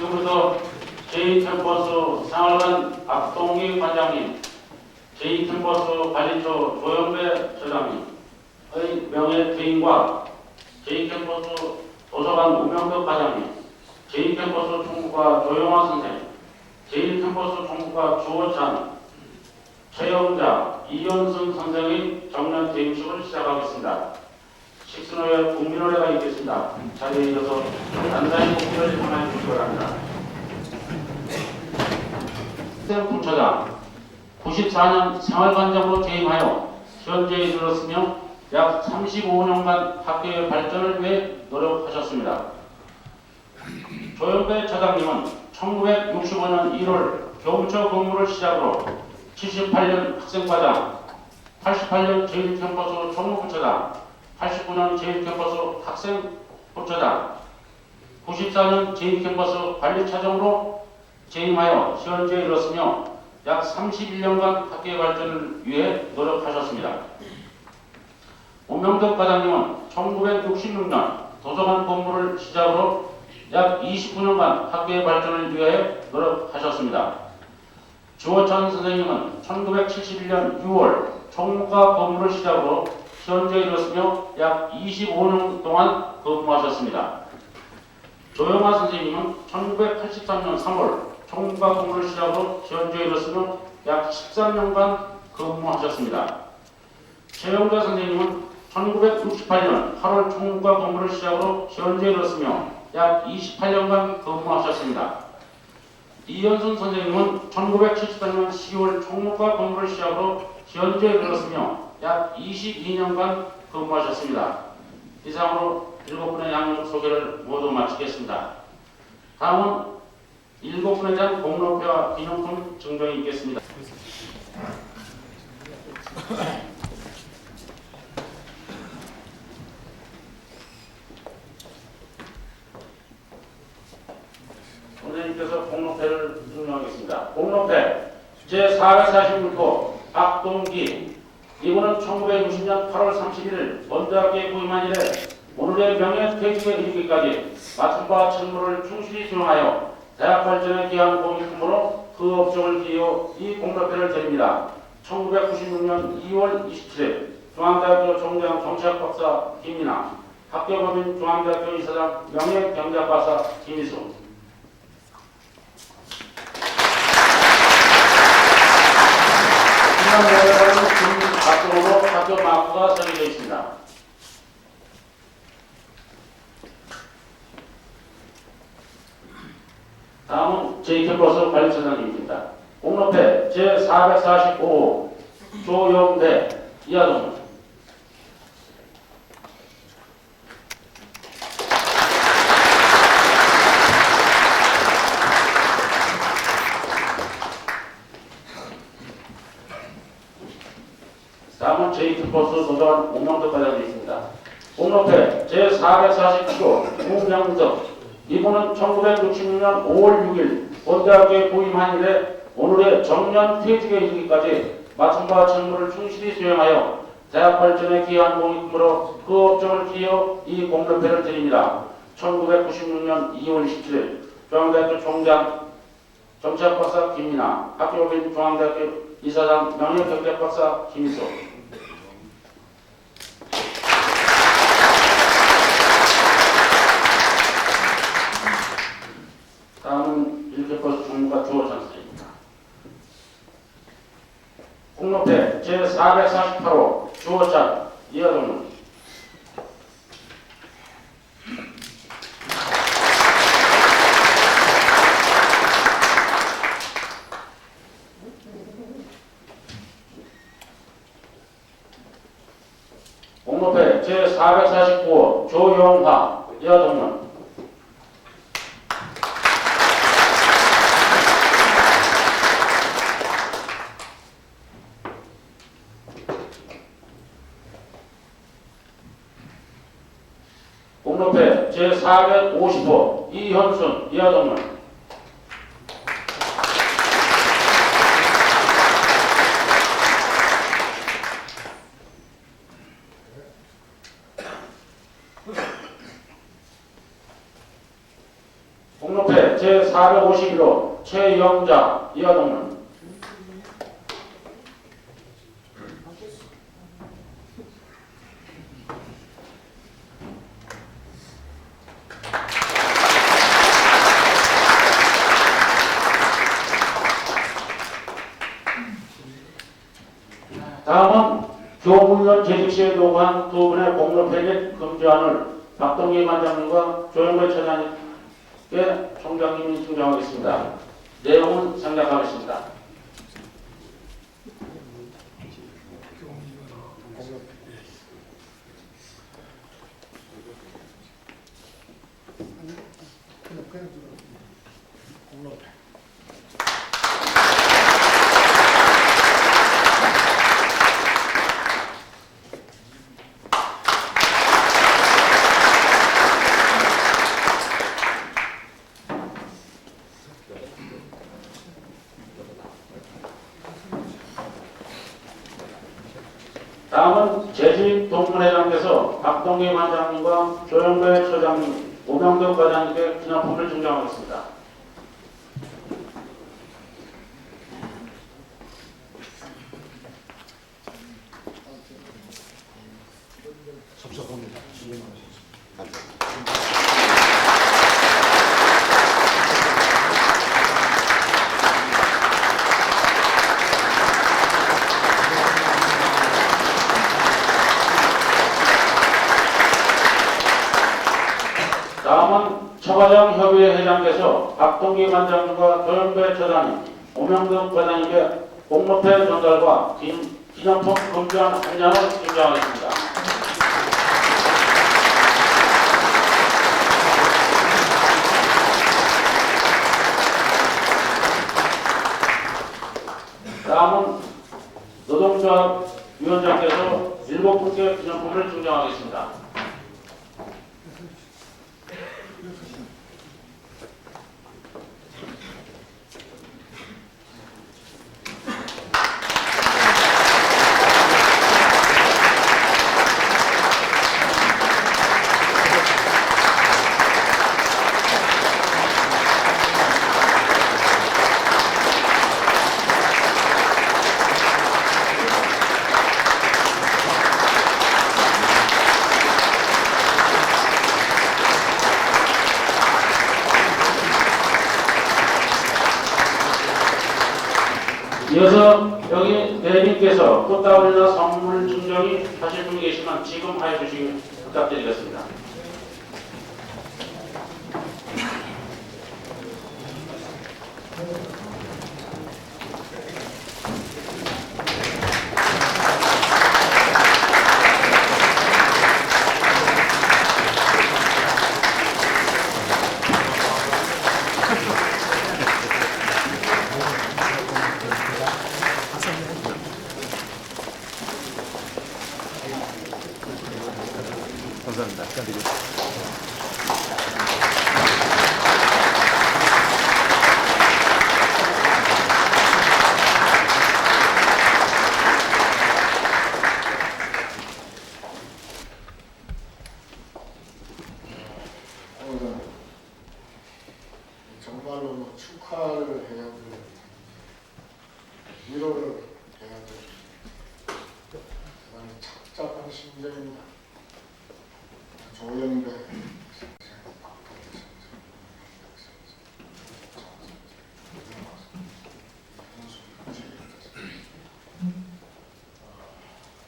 지금부터 제2캠퍼스 생활관 박동기 관장님, 제2캠퍼스 관리처 조영배 처장님의 명예 퇴임과 제2캠퍼스 도서관 우명덕 과장님, 제2캠퍼스 총무과 조영화 선생, 제1캠퍼스 총무과 주호찬, 최영자, 이현승 선생의 정년 퇴임식을 시작하겠습니다. 식순 후에 국민의례가 있겠습니다. 자리에 이어서 단단히 국민을 전해 주시기 바랍니다. 부처장 94년 생활관장으로 재임하여 현재에 이르렀으며 약 35년간 학교의 발전을 위해 노력하셨습니다. 조영배 처장님은 1965년 1월 교무처 근무를 시작으로 78년 학생과장, 88년 제1캠퍼스 총무부처장, 89년 제1캠퍼스 학생부처장, 94년 제2캠퍼스 관리차장으로 재임하여 현재에 이르렀으며 약 31년간 학교의 발전을 위해 노력하셨습니다. 우명덕 과장님은 1966년 도서관 본부를 시작으로 약 29년간 학교의 발전을 위해 노력하셨습니다. 주호찬 선생님은 1971년 6월 총무과 본부를 시작으로 현재에 이르렀으며 약 25년 동안 근무하셨습니다. 조영화 선생님은 1983년 3월 총무과 본부를 시작으로 현재에 이르렀으며 약 13년간 근무하셨습니다. 최영자 선생님은 1968년 8월 총무과 본부를 시작으로 현재에 이르렀으며 약 28년간 근무하셨습니다. 이현순 선생님은 1974년 10월 총무과 본부를 시작으로 현재에 이르렀으며 약 22년간 근무하셨습니다. 이상으로 7분의 양력 소개를 모두 마치겠습니다. 다음은 7분에 대한 공로표와 기념품 증정이 있겠습니다. 선생님께서 공로패를 증정하겠습니다. 공로패 제446호 박동기, 이분은 1960년 8월 31일 원대학교에 부임한 이래 오늘의 명예 퇴직에 이르기까지 맡은 바 책무를 충실히 수행하여 대학 발전에 기한 공익품으로 그 업적을 기여 이 공로패를 드립니다. 1996년 2월 27일 중앙대학교 정대학 정치학 박사 김민아, 학교법인 중앙대학교 이사장 명예경제학박사 김희수. 이번 내에서는 앞쪽으로 학교 마크가 설계되어 있습니다. 다음은 JK버스 관리처장님입니다. 공로패 제445호 조영대 이하동. 다음은 JK버스 노조관 오명덕 과장이 있습니다. 공로패 제449호 우명덕. 이분은 1966년 5월 6일 본대학교에 부임한 이래 오늘의 정년 퇴직에 이르기까지 맡은 책무를 충실히 수행하여 대학 발전에 기여한 공익으로 그 업적을 기여 이 공로패를 드립니다. 1996년 2월 17일 중앙대학교 총장 정치학박사 김민아, 학교법인 중앙대학교 이사장 명예경제학박사 김희수. 다음은 일개버스 총무과 주호찬스입니다. 공로패 제448호 주호찬 이하동문. 공로패 제449호 조영화 이하동문. 공로패 제450호 이현순 이하동문. 공로패 제451호 최영자 이하동문. 다음은 교문위원 재직 시에 요구한 두 분의 공로패 금지안을 박동기 관장님과 조영배 처장님께 총장님이 증정하겠습니다. 내용은 생략하겠습니다. 다음은 재직 동문회장께서 박동기 관장님과 조영배 처장님, 오명덕 과장님께 기념품을 증정하겠습니다. 섭섭합니다. 다음은 처과장 협의회 회장께서 박동기 관장님과 조영배 처장님, 오명덕 과장님께 공로패 전달과 기념품 금지안 한 장을 증정하겠습니다. 다음은 노동조합 위원장께서 7분께 기념품을 증정하겠습니다. 이어서 여기 대리님께서 꽃다발이나 선물 증정이 하실 분이 계시면 지금 하여 주시기 부탁드리겠습니다. 감사합니다. 오늘은 정말로 축하를 해야 될, 위로를 해야 될 그런 착잡한 심정입니다. 조영배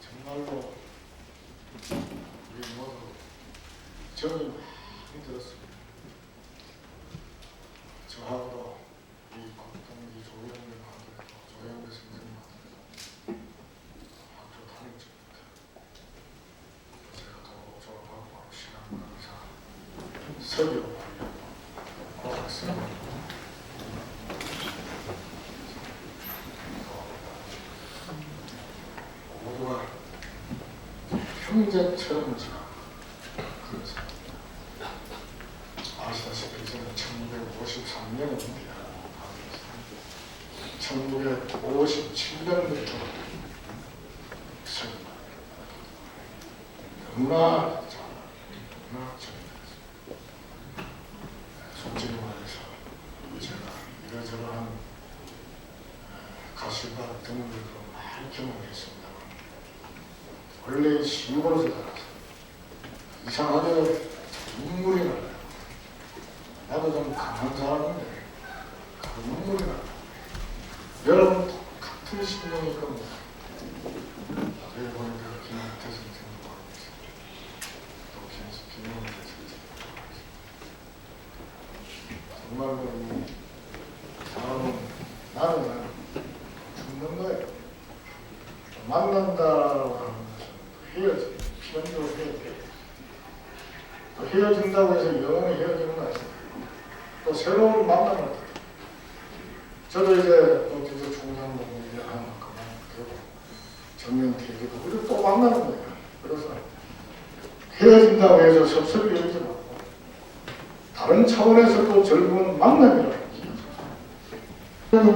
정말로 우리 모두 정이 많이 들었습니다. 저하고도 이 국동기 조영배하고 조영배 선생님하고 학교 다닐 적부터 제가 또 졸업하고 바로 신학강사 서기로 가려고 학생을 모두가 형제처럼 지금 그래서 아시다시피 저는 1953년입니다. 1957년부터 너무나 솔직히 말해서 제가 이러저러한 가시밭 등등으로 많이 경험했습니다. 원래 시골에서 살아서 이상하게 눈물이 나요. 나도 좀 강한 사람인데 눈물이 나요. 여러분 같은 심정일 겁니다. 여기 보니까 김한태 선생님도 하고 있어요. 또 김용태 선생님도 하고 있어요. 정말로 이 사람은 나는 죽는 거예요. 만난다라고 하는 것은 헤어져. 필연적으로 헤어져. 또 헤어진다고 해서 영원히 헤어지는 거 아니에요. 또 새로운 만남을 하다. 저도 이제 또 기도 총장도 일하는 그만두고 정년퇴직도 우리 또 만나는 거예요. 그래서 헤어진다고 해서 섭섭이 여기지 말고 다른 차원에서 또 즐거운 만남이라고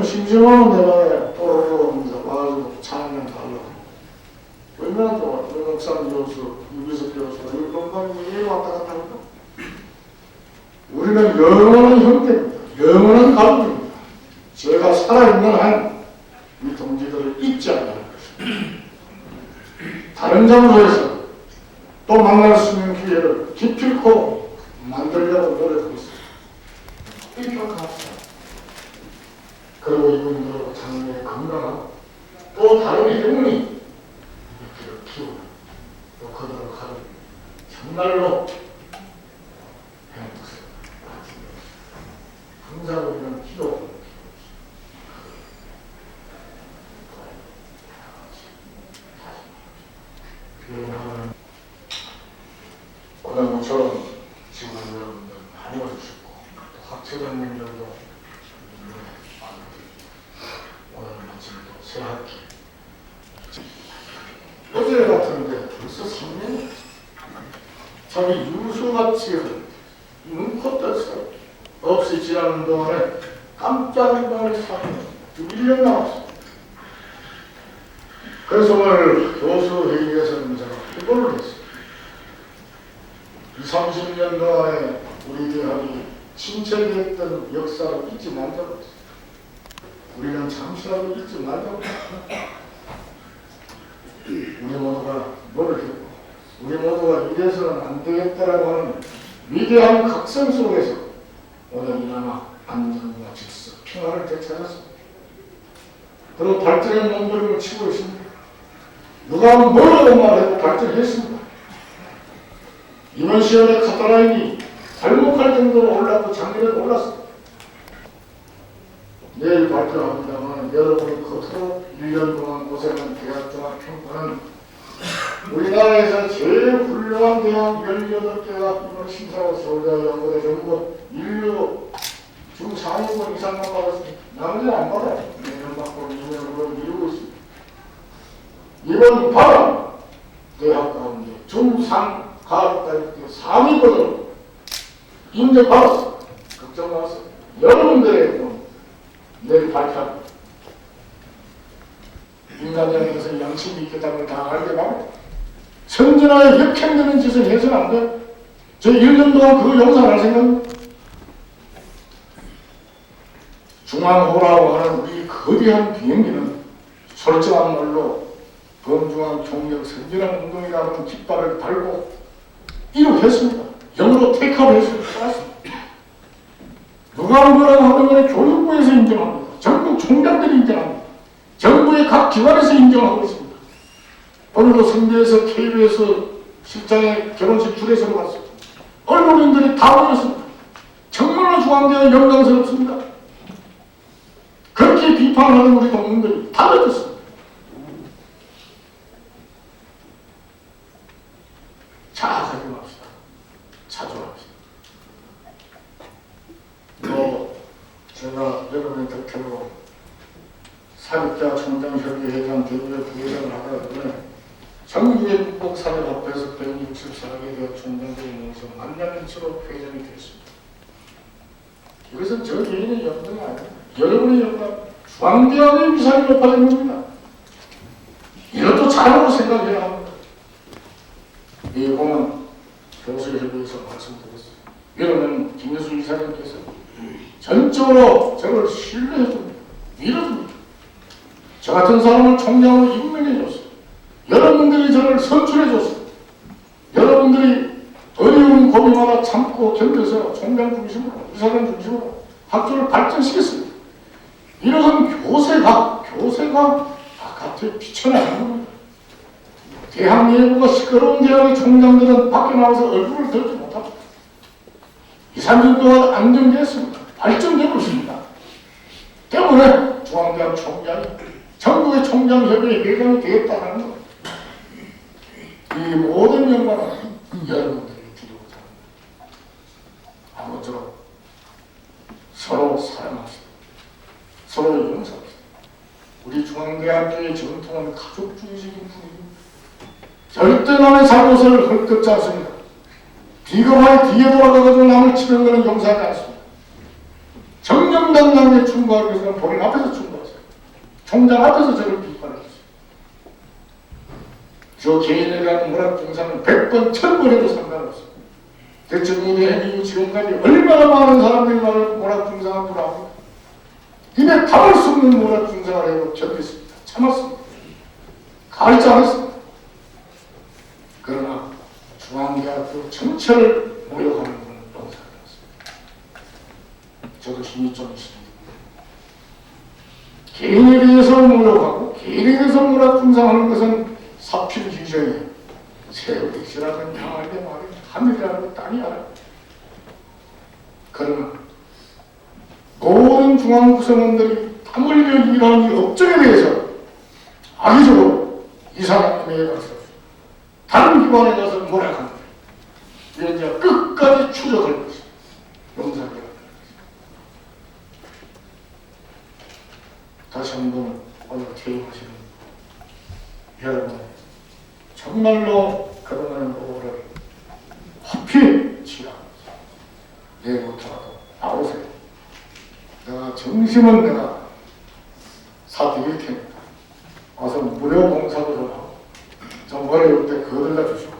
심심하면 내가 또르르 하면서 와가지고 찬양을 하려고 얼마나 좋아. 목사님 교수, 유비석 교수 이 건강이 왜 왔다 갔다 할까? 우리는 영원한 형제입니다. 영원한 가족입니다. 제가 살아있는 한 이 동지들을 잊지 않는 것입니다. 다른 장소에서 또 만날 수 있는 기회를 기필코 만들려고 노력하고 있습니다. 기필코합시다. 그리고 이분들하고 장래에 건강하고 또 다른 행운이 이렇게 키우는 또 그들을 가는 정말로 행복해요. 항상 우리는 기도 오늘 모처럼 지금 여러분들 많이 와주셨고 또 학회장님들도 오늘 마침 또 새 학기 어제 같은데 벌써 3년? 자기 유수같이 눈코 떴어. 없이 지나는 동안에 깜짝 놀랄 사건이 1년 남았어. 그래서 오늘 교수회의에서는 제가 회고를 했어요. 20, 30년 동안에 우리 대학이 침체됐던 역사를 잊지 말자고 했어요. 우리는 잠시라도 잊지 말자고 했어요. 우리 모두가 노력했고 우리 모두가 이래서는 안 되겠다라고 하는 위대한 각성 속에서 오늘 이나마 안정과 질서, 평화를 되찾았습니다. 그리고 발전의 몸부림을 치고 있습니다. 누가 뭐라고 말해도 발전했습니다. 이번 시험에 카타라인이 발목할 정도로 올랐고 작년에 올랐습니다. 내일 발표합니다만 여러분이 겉으로 1년 동안 고생한 대학종합평가는 우리나라에서 제일 훌륭한 대학 18개가 이번 심사로 서울대 연구대 전부 인류 중상위권 이상만 받았습니다. 나머지는 안 받아요. 내년 받고 2년으로 미루고 있습니다. 이번 발언 대학 가운데 중상 가학까지 상위권으로 인정받았습니다. 걱정 마세요. 여러분들의 내일 발표합니다. 인간장에서 양심이 있겠다는 걸 다 알게 말이야. 선진화에 역행되는 짓을 해서는 안 돼. 저 1년 동안 그거 용서할 생각입니다. 중앙호라고 하는 우리 거대한 비행기는 솔직한 말로 범중앙 총력 선진화 운동이라는 깃발을 달고 이룩했습니다. 영어로 테이크아웃 했습니다. 누가 뭐라고 하는 건 교육부에서 인정합니다. 전국 총장들이 인정합니다. 정부의 각 기관에서 인정하고 있습니다. 오늘도 성대에서 KBS 실장의 결혼식 주례서로 갔습니다. 언론인들이 다 모였습니다. 정말로 중앙대가 영광스럽습니다. 그렇게 비판하는 우리 동문들이 다 듣습니다. 자하게 맙시다. 자조합시다. 제가 여러분의 덕택으로 사립대학 총장협의회장 대구의 부회장을 하다 보니 전국의 국복사립 앞에서 164개 대학 총장들이 모여서 만나면서로 회장이 됐습니다. 이것은 저 개인의 영광이 아닙니다. 여러분의 영광, 중앙대학의 위상이 높아진 겁니다. 이것도 잘하고 생각해야 합니다. 이 공은 교수협의회에서 말씀드렸습니다. 이러면 김여수 이사님께서 전적으로 저를 신뢰해줍니다. 믿어줍니다. 저 같은 사람을 총장으로 임명해줬습니다. 여러분들이 저를 선출해줬습니다. 여러분들이 어려운 고민마다 참고 견뎌서 총장 중심으로, 이사장 중심으로 학교를 발전시켰습니다. 이러한 교세가 바깥에 비춰나가는 겁니다. 대학 내부가 시끄러운 대학의 총장들은 밖에 나와서 얼굴을 들지 못합니다. 2, 3년 동안 안정됐습니다. 발전되고 있습니다. 때문에 중앙대학 총장이 전국의 총장협의회 회장이 되겠다는 것. 이 모든 영광은 여러분들이 주도하자. 아무쪼록 서로 사랑합시다. 서로 용서합시다. 우리 중앙대학교의 전통은 가족주의적인 분위기입니다. 절대 남의 잘못을 헐뜯지 않습니다. 비겁하게 뒤에 돌아가가지고 남을 치는 것은 용서하지 않습니다. 정정당당하게 충고하기 위해서는 본인 앞에서 충고하세요. 총장 앞에서 저를 비판해주세요. 저 개인에 대한 문학중상은 100번, 1000번 해도 상관없습니다. 대체 무대 행위 지금까지 얼마나 많은 사람들이 말을 문학중상을 불합니다. 입에 담을 수 없는 문학중상을 해도 견뎠습니다. 참았습니다. 가르지 않았습니다. 그러나 중앙대학교 전체를 모욕하는 분은 용서하지 않습니다. 저도 힘이 좀 있습니다. 개인에 대해서 모욕하고 개인에 대해서 문학중상하는 것은 사필귀정이 세월이라는 향할 때 말이 하늘이라는 땅이 알아요. 그러나 모든 중앙구성원들이 땀 흘려 일하는 이 업적에 대해서 악의적으로 이사장님에 가서 다른 기관에 가서 몰아갑니다. 위원장이 끝까지 추적할 것입니다. 용서하기 바랍니다. 다시 한번 오늘 퇴임하시는 여러분, 정말로 그동안의 노고를 허피 치라면서 내일부터라도 나오세요. 내가 정심은 내가 사드릴 테니까 와서 무료 봉사도 좀 하고 좀 어려울 때 거들러 주시고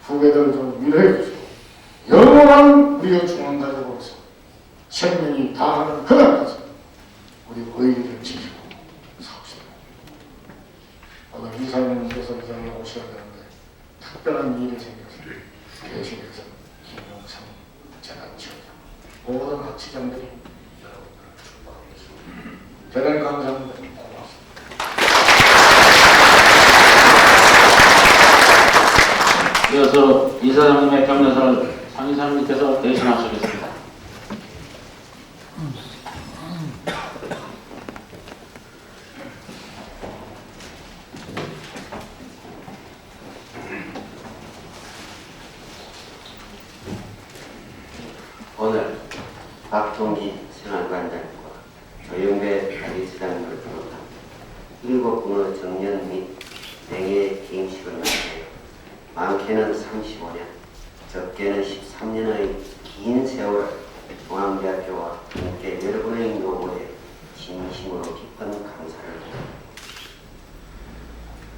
후배들 좀 위로해 주시고 영원한 우리의 중앙가족으로서 생명이 다하는 그날까지 우리 의리를 지키고 삽시다. 오늘 이사님께서 이 자리에 오셔야 되는데 특별한 일이 생겨서 대신해서 김용상 재단지원장 모든 학치장들이 여러분들을 축복하고 있습니다. 대단히 감사합니다. 고맙습니다. 박동기 생활관장과 조영배 관리처장님을 비롯한 7분의 정년 및 맹의 개임식을 마치며 많게는 35년, 적게는 13년의 긴 세월 중앙대학교와 함께 여러분의 노고에 진심으로 깊은 감사를 드립니다.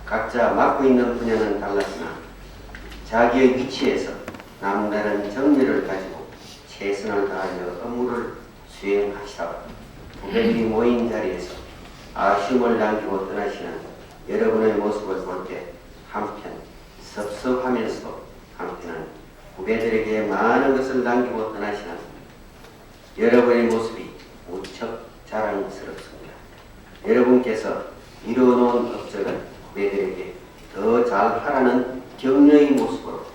각자 맡고 있는 분야는 달랐으나 자기의 위치에서 남다른 정열을 가지고 최선을 다하여 업무를 수행하시다가 후배들이 모인 자리에서 아쉬움을 남기고 떠나시는 여러분의 모습을 볼 때 한편 섭섭하면서도 한편은 후배들에게 많은 것을 남기고 떠나시는 여러분의 모습이 무척 자랑스럽습니다. 여러분께서 이루어놓은 업적은 후배들에게 더 잘하라는 격려의 모습으로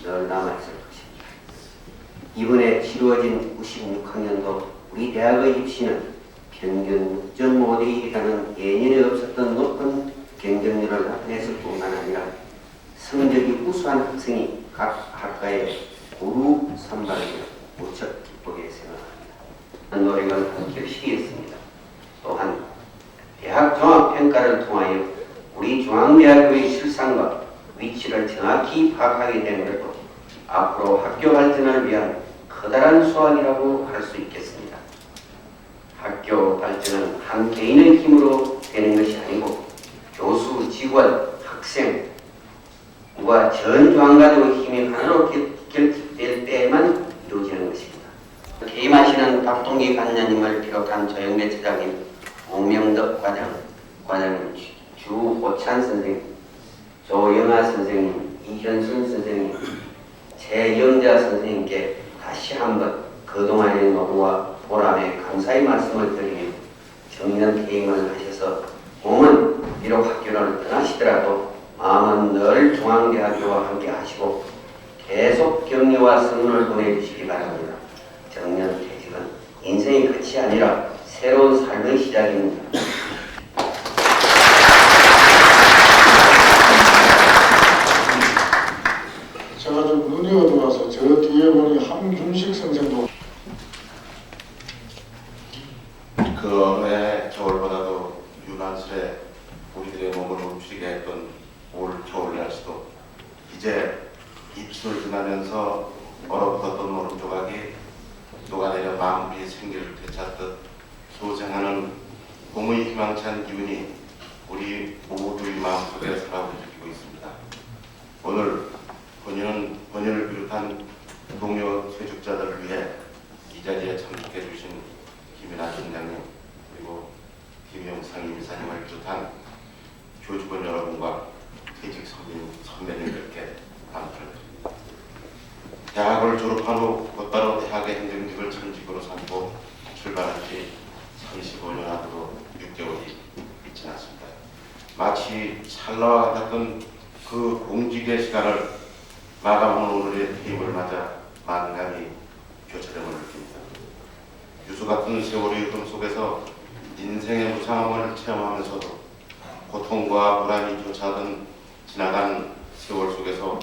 늘 남아있을 것입니다. 이번에 치루어진 96학년도 우리 대학의 입시는 평균 6.5대1이라는 예년에 없었던 높은 경쟁률을 나타냈을 뿐만 아니라 성적이 우수한 학생이 각 학과에 고루 선발되어 무척 기쁘게 생각합니다. 노력은 한 결실이었습니다. 또한 대학 종합평가를 통하여 우리 중앙대학교의 실상과 위치를 정확히 파악하게 된 것도 앞으로 학교 발전을 위한 커다란 수완이라고 할 수 있겠습니다. 학교 발전은 한 개인의 힘으로 되는 것이 아니고 교수, 직원, 학생, 누가 전 중앙가족의 힘이 하나로 결집될 때에만 이루어지는 것입니다. 개임하시는 박동기 관장님을 비롯한 조영배 처장님,吴명덕 과장님, 주호찬 선생님, 조영아 선생님, 이현순 선생님, 최영자 선생님께 다시 한번 그동안의 노고와 보람에 감사의 말씀을 드리며 정년 퇴임을 하셔서 몸은 비록 학교를 떠나시더라도 마음은 늘 중앙대학교와 함께 하시고 계속 격려와 선물을 보내주시기 바랍니다. 정년 퇴직은 인생의 끝이 아니라 새로운 삶의 시작입니다. 제가 좀 눈이 어두워서 저 뒤에 보니 함준식 선생도 그 어느 겨울보다도 유난스레 우리들의 몸을 움츠리게 했던 올 겨울 날씨도 이제 입술을 지나면서 얼어붙었던 얼음 조각이 녹아내려 마무리의 생기를 되찾듯 소생하는 봄의 희망찬 기운이 우리 모두의 마음속에 살아움직이고 있습니다. 오늘 본인을 비롯한 동료 퇴직자들을 위해 이 자리에 참석해 주신 김연아 총장님 그리고 김영상 임사님을 비롯한 교직원 여러분과 퇴직 선배님들께 감사를 드립니다. 대학을 졸업한 후 곧바로 대학의 행정직을 전직으로 삼고 출발한 지 35년 앞으로 6개월이 지났습니다. 마치 찰나와 같았던 그 공직의 시간을 마감하는 오늘의 퇴임을 맞아 만감히 교차됨을 느낍니다. 유수 같은 세월의 흐름 속에서 인생의 무상함을 체험하면서도 고통과 불안이 쫓아오던 지나간 세월 속에서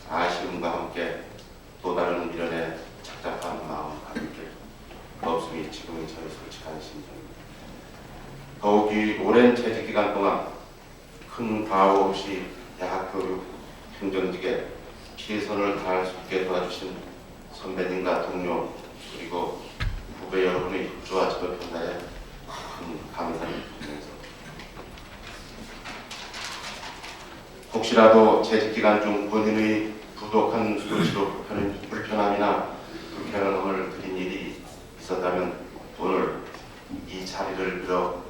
아쉬움과 함께 또 다른 미련에 착잡한 마음 가질 게 없음이 지금의 저의 솔직한 심정입니다. 더욱이 오랜 재직 기간 동안 큰 과오 없이 대학 교육 행정직에 최선을 다할 수 있게 도와주신 선배님과 동료 그리고 후배 여러분의 협조와 저의 평가에 큰 감사를 드리면서 혹시라도 재직 기간 중 본인의 부족한 수치로 불편함이나 불편함을 드린 일이 있었다면 오늘 이 자리를 빌어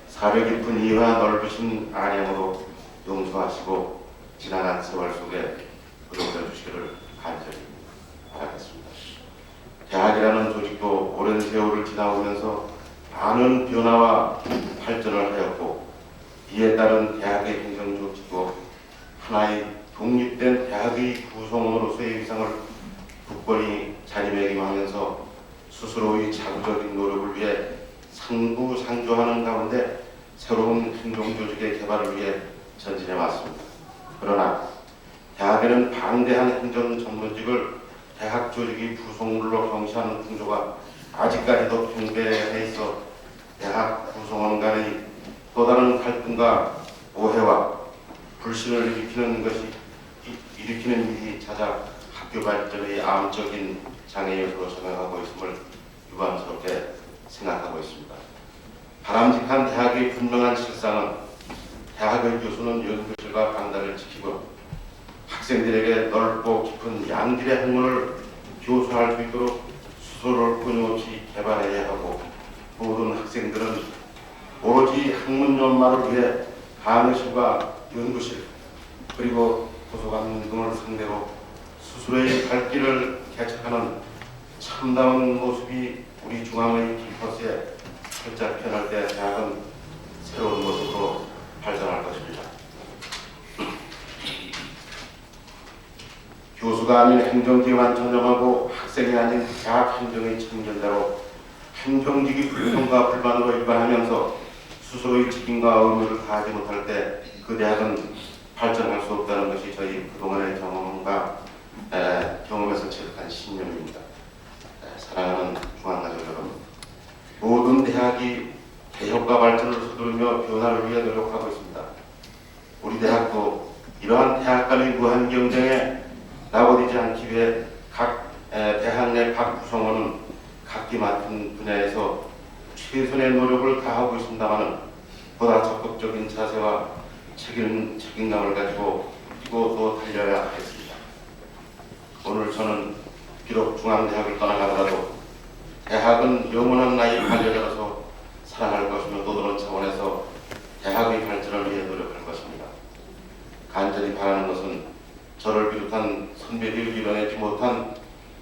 사려 깊은 이와 넓으신 아량으로 용서하시고 지나간 세월 속에 의논해 주시기를 간절히 바라겠습니다. 대학이라는 조직도 오랜 세월을 지나오면서 많은 변화와 발전을 하였고 이에 따른 대학의 행정조직도 하나의 독립된 대학의 구성원으로서의 위상을 굳건히 자리매김하면서 스스로의 자구적인 노력을 위해 상부상조하는 가운데 새로운 행정조직의 개발을 위해 전진해 왔습니다. 그러나 대학에는 방대한 행정 전문직을 대학 조직의 구성물로 경시하는 풍조가 아직까지도 팽배해 있어 대학 구성원 간의 또 다른 갈등과 오해와 불신을 일으키는 일이 잦아 학교 발전의 암적인 장애 요소로 작용하고 있음을 유감스럽게 생각하고 있습니다. 바람직한 대학의 분명한 실상은 대학의 교수는 연구실과 강단을 지키고 학생들에게 넓고 깊은 양질의 학문을 교수할 수 있도록 수소를 끊임없이 개발해야 하고, 모든 학생들은 오로지 학문 연마를 위해 강의실과 연구실 그리고 도서관 등을 상대로 스스로의 갈 길을 개척하는 참다운 모습이 우리 중앙의 캠퍼스에 활짝 펴날 때 대학은 새로운 모습으로 발전할 것입니다. 교수가 아닌 행정직에만 전념하고 학생이 아닌 대학 행정의 책임자로 행정직이 불평과 불만으로 일관하면서 스스로의 책임과 의무를 다하지 못할 때 그 대학은 발전할 수 없다는 것이 저희 그동안의 경험에서 체득한 신념입니다. 사랑하는 중앙가족 여러분, 모든 대학이 개혁과 발전을 서두르며 변화를 위해 노력하고 있습니다. 우리 대학도 이러한 대학 간의 무한 경쟁에 낙오되지 않기 위해 각 대학 내 각 구성원은 각기 맡은 분야에서 최선의 노력을 다하고 있습니다만, 보다 적극적인 자세와 책임감을 가지고 뛰고 또 달려야 하겠습니다. 오늘 저는 비록 중앙대학을 떠나가더라도 대학은 영원한 나의 반려자로서 살아갈 것이며, 또 다른 차원에서 대학의 발전을 위해 노력할 것입니다. 간절히 바라는 것은 저를 비롯한 선배들이 이뤄내지 못한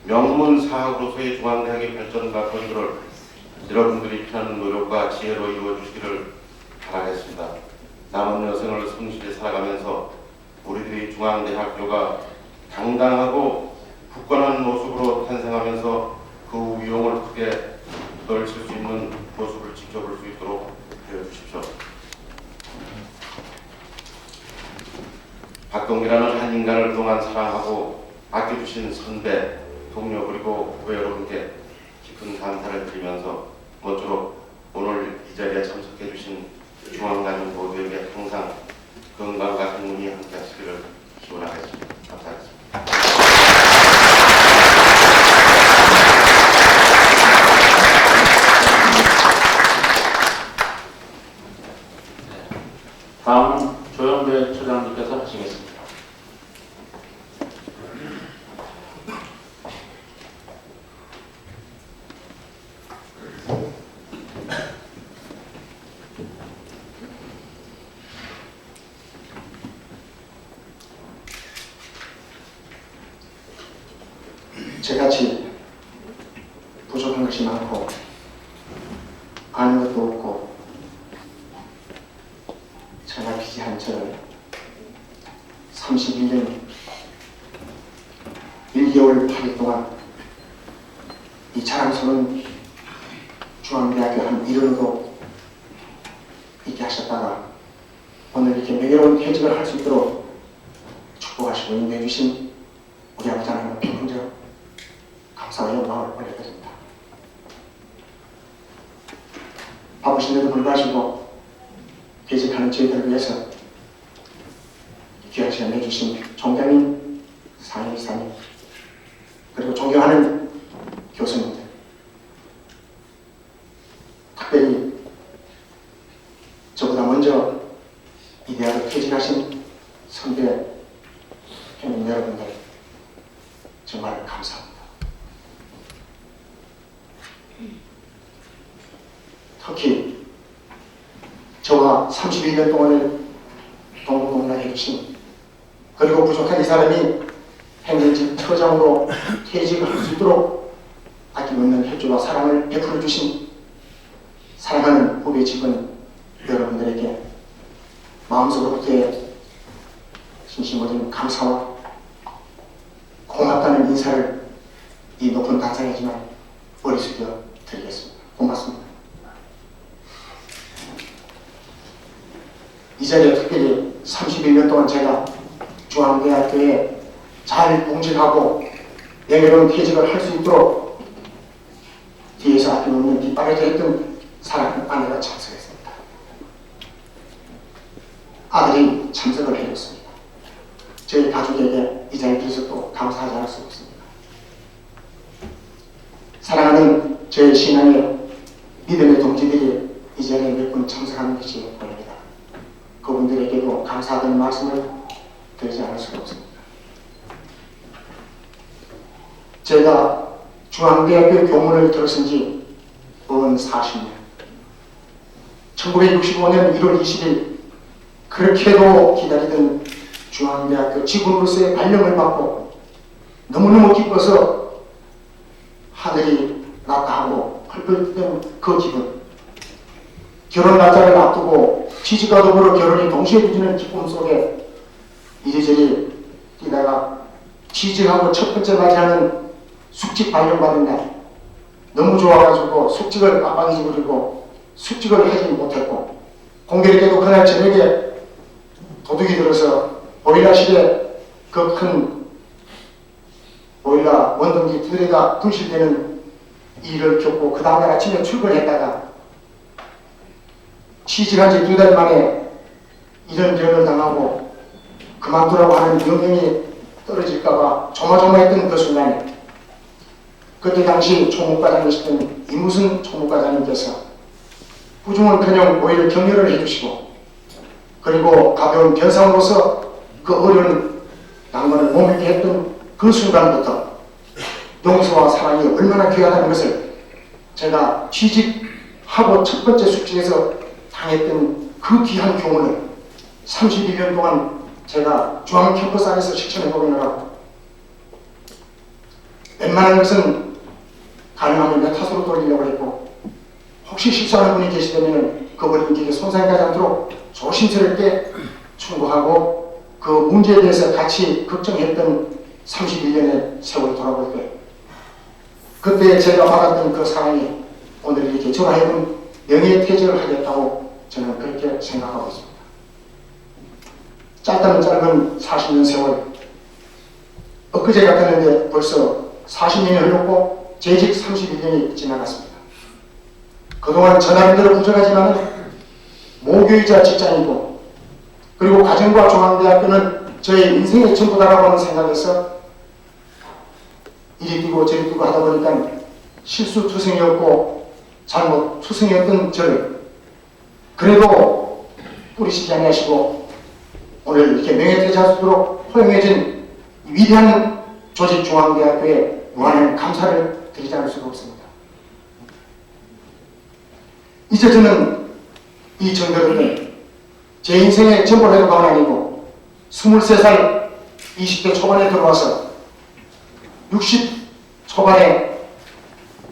명문사학으로서의 중앙대학의 발전과 건설을 여러분들이 피하는 노력과 지혜로 이루어주시기를 바라겠습니다. 남은 여생을 성실히 살아가면서 우리들의 중앙대학교가 당당하고 굳건한 모습으로 탄생하면서 그 위용을 크게 떨칠 수 있는 모습을 지켜볼 수 있도록 되어주십시오. 박동기라는 한 인간을 그동안 사랑하고 아껴주신 선배, 동료 그리고 후배 여러분께 깊은 감사를 드리면서 모쪼록 오늘 이 자리에 참석해 주신 중앙가족 모두에게 항상 건강과 행운이 함께 하시기를 기원하겠습니다. 감사하겠습니다. 다음은 조영배 처장님께서 하시겠습니다. 저같이 부족한 것이 많고 아는 것도 없고 저나 기지한 저를 31년 1개월 8일 동안 이 자랑스러운 중앙대학교 한 일원으로 있게 하셨다가 오늘 이렇게 명예로운 퇴직을 할 수 있도록 축복하시고 인도해 주신 우리 아버지 하나님께 먼저 감사와 영광을 올려드립니다. 바쁘신데도 불구하시고 퇴직하는 저희들을 위해서 귀한 시간 내주신 총장님, 상임이사님, 그리고 존경하는 교수님들, 특별히 저보다 먼저 이 대학을 퇴직하신 선배 형님 여러분들 정말 감사합니다. 특히 저와 31년 동안을 동고동락해 주신, 그리고 부족한 이 사람이 행정직 처장으로 퇴직을 할 수 있도록 아낌없는 협조와 사랑을 베풀어 주신 사랑하는 후배 직원 여러분들에게 마음속으로부터의 진심 어린 감사와 고맙다는 인사를 이 높은 단상이지만 머리숙여 드리겠습니다. 고맙습니다. 이 자리에 특별히 31년 동안 제가 중앙대학교에 잘 봉직하고 명예로운 퇴직을 할 수 있도록 뒤에서 참석을 해줬습니다. 저희 가족에게 이 자리에 계셔도 감사하지 않을 수 없습니다. 사랑하는 저희 신앙의 믿음의 동지들이 이 자리에 몇 분 참석하는 것이 보입니다. 그분들에게도 감사하다는 말씀을 드리지 않을 수가 없습니다. 제가 중앙대학교 교문을 들었은 지 은 40년, 1965년 1월 20일 그렇게도 기다리던 중앙대학교 직원으로서의 발령을 받고 너무너무 기뻐서 하늘이 났다 하고 펄펄 뛰는 그 기분, 결혼 날짜를 앞두고 취직과 더불어 결혼이 동시에 되는 기쁨 속에 이리저리 뛰다가 취직하고 첫 번째 맞이하는 숙직 발령받은 날, 너무 좋아가지고 숙직을 깜빡이 버리고 숙직을 하지 못했고, 공교롭게도 그날 저녁에 도둑이 들어서 보일러실에 그 큰 보일러 원동기 두 대가 분실되는 일을 겪고 그 다음날 아침에 출근했다가 취직한 지 2달 만에 이런 병을 당하고 그만두라고 하는 명령이 떨어질까봐 조마조마했던 그 순간에, 그때 당시 총무과장이시던 이무순 총무과장님께서 부중을커녕 오히려 격려를 해주시고, 그리고 가벼운 변상으로서 그 어려운 난관을 몸있게 했던 그 순간부터 용서와 사랑이 얼마나 귀하다는 것을 제가 취직하고 첫 번째 숙직에서 당했던 그 귀한 교훈을 31년 동안 제가 중앙 캠퍼스 안에서 실천해 보느라고 웬만한 것은 가능하면 메타소로 돌리려고 했고, 혹시 실수하는 분이 계시다면 그분이 길에 손상이 가지 않도록 조심스럽게 충고하고 그 문제에 대해서 같이 걱정했던 31년의 세월이 돌아볼 때, 그때 제가 받았던 그 사랑이 오늘 이렇게 저하여금 명예퇴직을 하겠다고 저는 그렇게 생각하고 있습니다. 짧다면 짧은 40년 세월, 엊그제 같았는데 벌써 40년이 흘렀고 재직 31년이 지나갔습니다. 그동안 전화기대로 부족하지만 모교이자 직장이고, 그리고 가정과 중앙대학교는 저의 인생의 전부다라고 하는 생각에서 이리 뛰고 저리 뛰고 하다 보니까 실수투성이었고 잘못투성이었던 저를 그래도 뿌리시지 아니하시고 오늘 이렇게 명예퇴직하도록 허용해진 위대한 조직 중앙대학교에 무한한 감사를 드리지 않을 수가 없습니다. 이제 저는 이 정도로는 제 인생의 전부를 해도가 아니고 23살 20대 초반에 들어와서 60 초반에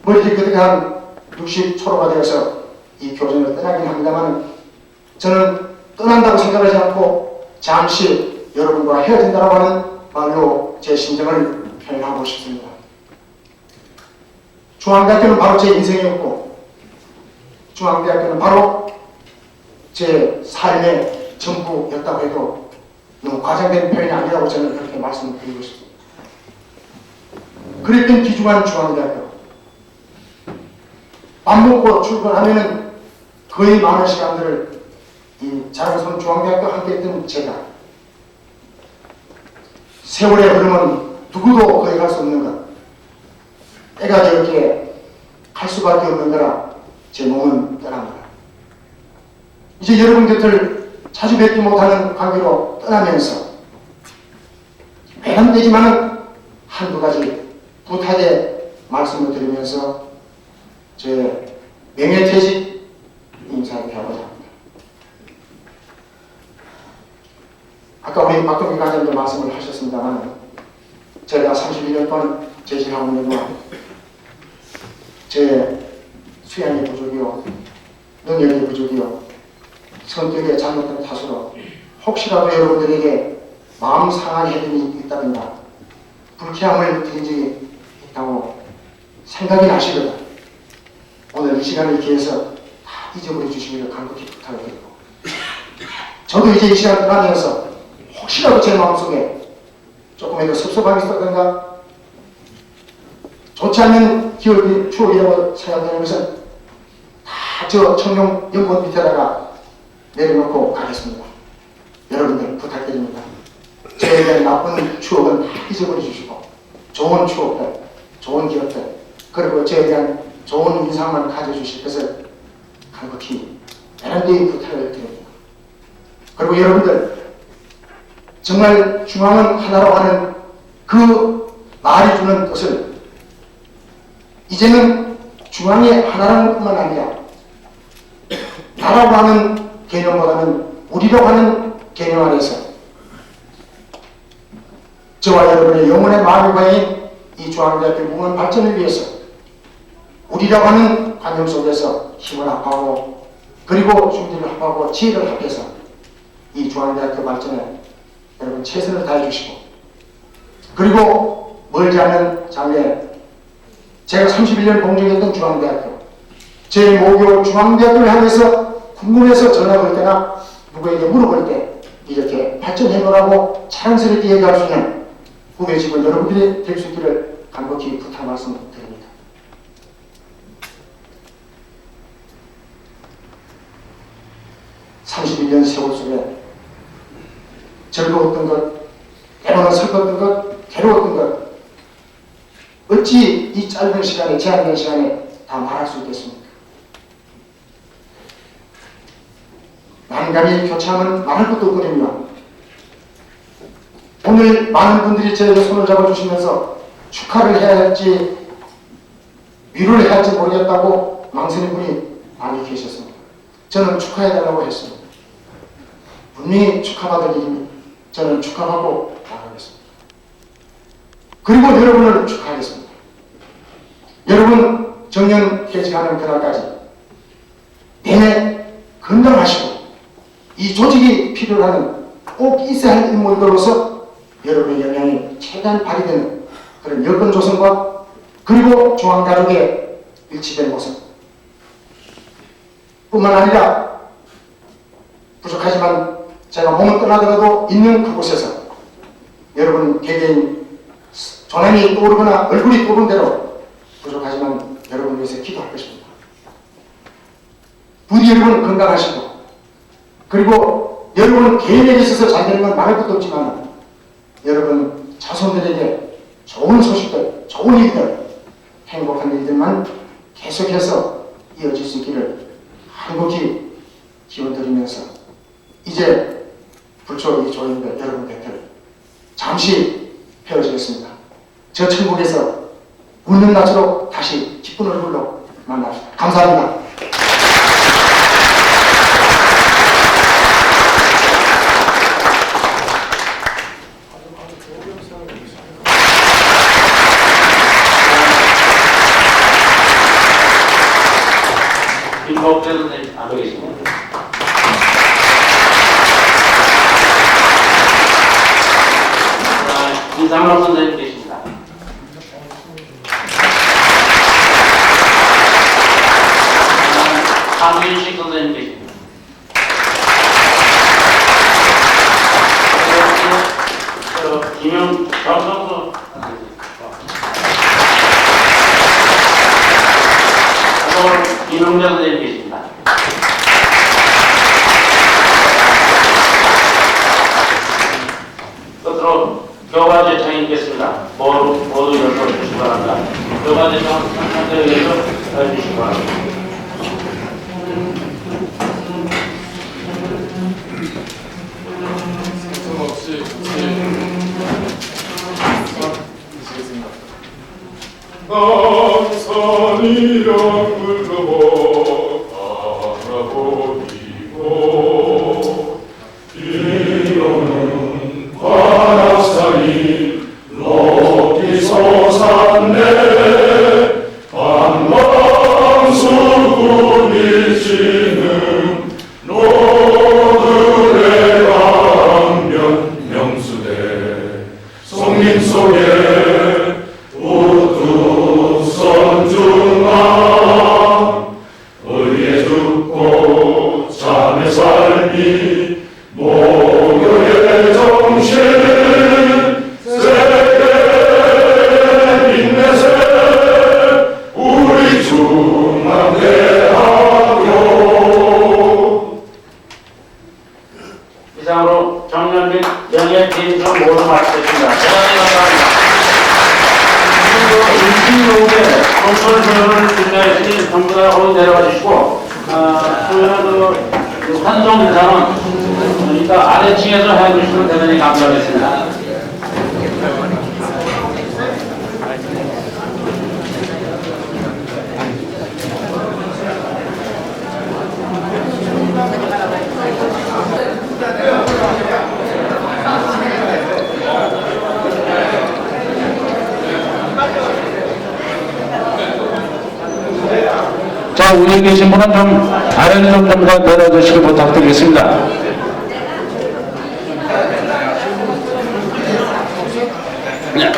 머리 끄덕한 60 초로가 되어서 이 교정을 떠나긴 합니다만, 저는 떠난다고 생각하지 않고 잠시 여러분과 헤어진다고 하는 말로 제 심정을 표현하고 싶습니다. 중앙대학교는 바로 제 인생이었고, 중앙대학교는 바로 제 삶의 전부였다고 해도 너무 과장된 표현이 아니라고 저는 그렇게 말씀드리고 싶습니다. 그랬던 귀중한 중앙대학교, 밥 먹고 출근하면은 거의 많은 시간들을 이 자랑스러운 중앙대학교 함께 했던 제가, 세월의 흐름은 누구도 거의 갈 수 없는 것, 때가 저렇게 갈 수밖에 없는 거라 제 몸은 떠납니다. 이제 여러분 곁을 자주 뵙지 못하는 관계로 떠나면서 외람되지만은 한두 가지 부탁의 말씀을 드리면서 제 명예퇴직 인사를 하고자 합니다. 아까 우리 박동기 과장님도 말씀을 하셨습니다만, 제가 31년 동안 재직하고 있는 동안 제 수양의 부족이요, 능력의 부족이요, 성격의 잘못된 탓으로 혹시라도 여러분들에게 마음 상한 일이 있다든가 불쾌함을 드린 적이 있다고 생각이 나시거든 오늘 이 시간을 기해서 다 잊어버려 주시기를 간곡히 부탁을 드리고, 저도 이제 이 시간 떠나면서 혹시라도 제 마음속에 조금이라도 섭섭함이 있었던가 좋지 않은 기억이 추억이라고 생각되는 것은 다 저 청룡 연못 밑에다가 내려놓고 가겠습니다. 여러분들 부탁드립니다. 저에 대한 나쁜 추억은 다 잊어버려 주시고 좋은 추억들, 좋은 기억들, 그리고 저에 대한 좋은 인상만 가져주실 것을 간곡히 여러분들이 부탁을 드립니다. 그리고 여러분들 정말 중앙은 하나로 하는 그 말이 주는 뜻을 이제는 중앙이 하나라는 뿐만 아니라 나라고 하는 개념보다는 우리라고 하는 개념 안에서 저와 여러분의 영혼의 마음이 바인 이 중앙대학교 문화 발전을 위해서 우리라고 하는 관념 속에서 힘을 합하고 그리고 준비를 합하고 지혜를 합해서 이 중앙대학교 발전에 여러분 최선을 다해 주시고 그리고 멀지 않은 장래에 제가 31년 공정했던 중앙대학교 제 모교 중앙대학교를 향해서 궁금해서 전화 걸 때나 누구에게 물어볼 때 이렇게 발전해 놓으라고 자랑스럽게 얘기할 수 있는 후배 직원 여러분들이 될 수 있기를 간곡히 부탁 말씀드립니다. (31년) 세월 속에 즐거웠던 것, 때로는 슬펐던 것, 괴로웠던 것 어찌 이 짧은 시간에 제한된 시간에 다 말할 수 있겠습니까? 난감히 교차하면 말할 것도 없거든요. 오늘 많은 분들이 저에게 손을 잡아주시면서 축하를 해야 할지 위로를 해야 할지 모르겠다고 망설인 분이 많이 계셨습니다. 저는 축하해달라고 했습니다. 분명히 축하받을 일입니다. 저는 축하하고 나가겠습니다. 그리고 여러분을 축하하겠습니다. 여러분 정년 퇴직하는 그날까지 내내 건강하시고 이 조직이 필요로 하는 꼭 있어야 할 인물들로서 여러분의 영향이 최대한 발휘되는 그런 여건 조성과 그리고 중앙가족의 일치된 모습 뿐만 아니라 부족하지만 제가 몸을 떠나더라도 있는 그곳에서 여러분 개개인 조난이 떠오르거나 얼굴이 떠오른 대로 부족하지만 여러분 위해서 기도할 것입니다. 부디 여러분 건강하시고 그리고 여러분 개인에게 있어서 잘 되는 건 말할 것도 없지만 여러분 자손들에게 좋은 소식들, 좋은 일들, 행복한 일들만 계속해서 이어질 수 있기를 한곡히 기원드리면서 이제 불초 이 조인들 여러분 곁을 잠시 헤어지겠습니다. 저 천국에서 웃는 낯으로 다시 기쁜 얼굴로 만납시다. 감사합니다. 김복태 선생님 안 계십니다. 이상록 선생님 계십니다. 강윤식 선생님 계십니다. 김영수 김용자 선생님 계십니다. 끝으로 교과제청이 있겠습니다. 모두 열어 주시기 바랍니다. 교과제청 상태에 의해서 해주시기 바랍니다. 강산이랑 물러보 바라보기고 이러는 관악산이 높이 솟았네 반방수군이 지는 노들의 강변 명수대 송림 속에 우두 선중아 의에 죽고 박수로 맞겠습니다. 대단히 감사합니다. 임시로에 정철 소연을 준비하시니 전부 다 거기 내려가 주시고, 소연은 환송 인사는 이따 아래층에서 해주시면 대단히 감사하겠습니다. 자, 위에 계신 분은 좀 아래로 좀 더 내려주시기 부탁드리겠습니다. 네.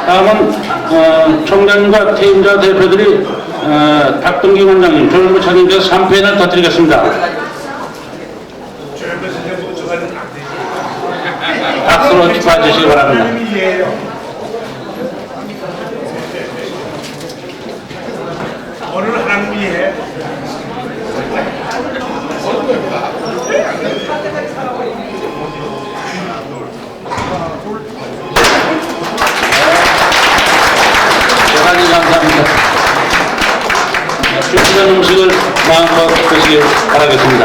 다음은 총장님과 퇴임자 대표들이 박동기 원장님, 조영구 차장님께서 3패를 터뜨리겠습니다. 박수로 축하해 주시기 바랍니다. 오늘 하나님이해. 대단히 감사합니다. 준비된 음식을 마음껏 드시길 바라겠습니다.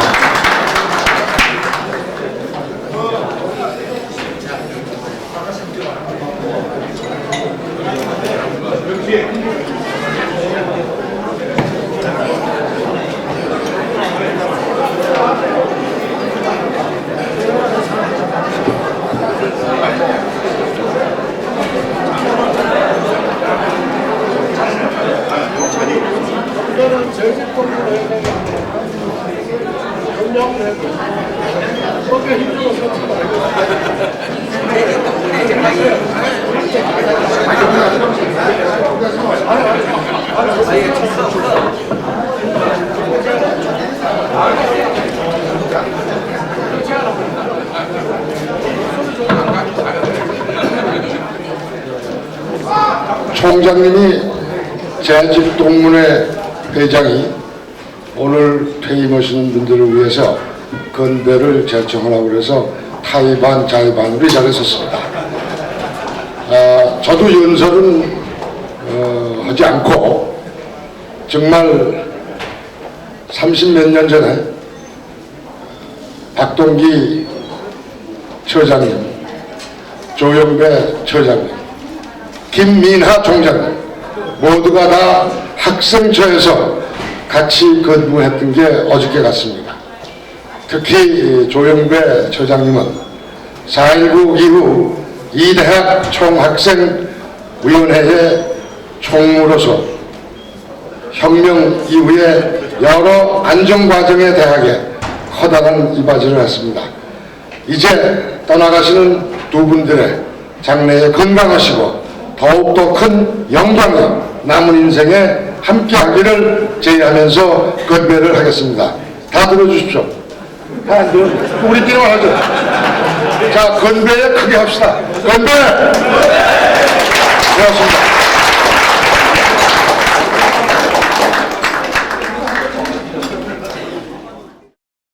총장님이 재직 동문회 회장이 오늘 퇴임하시는 분들을 위해서 건배를 제청하라고 그래서 타의반 자의반으로 이 자리에 섰습니다. 저도 연설은 하지 않고 정말 30몇 년 전에 박동기 처장님, 조영배 처장님, 김민하 총장님 모두가 다 학생처에서 같이 근무했던 게 어저께 같습니다. 특히 조영배 처장님은 4.19 이후 이 대학 총학생위원회의 총무로서 혁명 이후에 여러 안정과정의 대학에 커다란 이바지를 했습니다. 이제 떠나가시는 두 분들의 장래에 건강하시고 더욱더 큰 영광이 남은 인생에 함께하기를 제의하면서 건배를 하겠습니다. 다 들어주십시오. 우리끼리만 하죠. 자, 건배에 크게 합시다. 건배! 고맙습니다.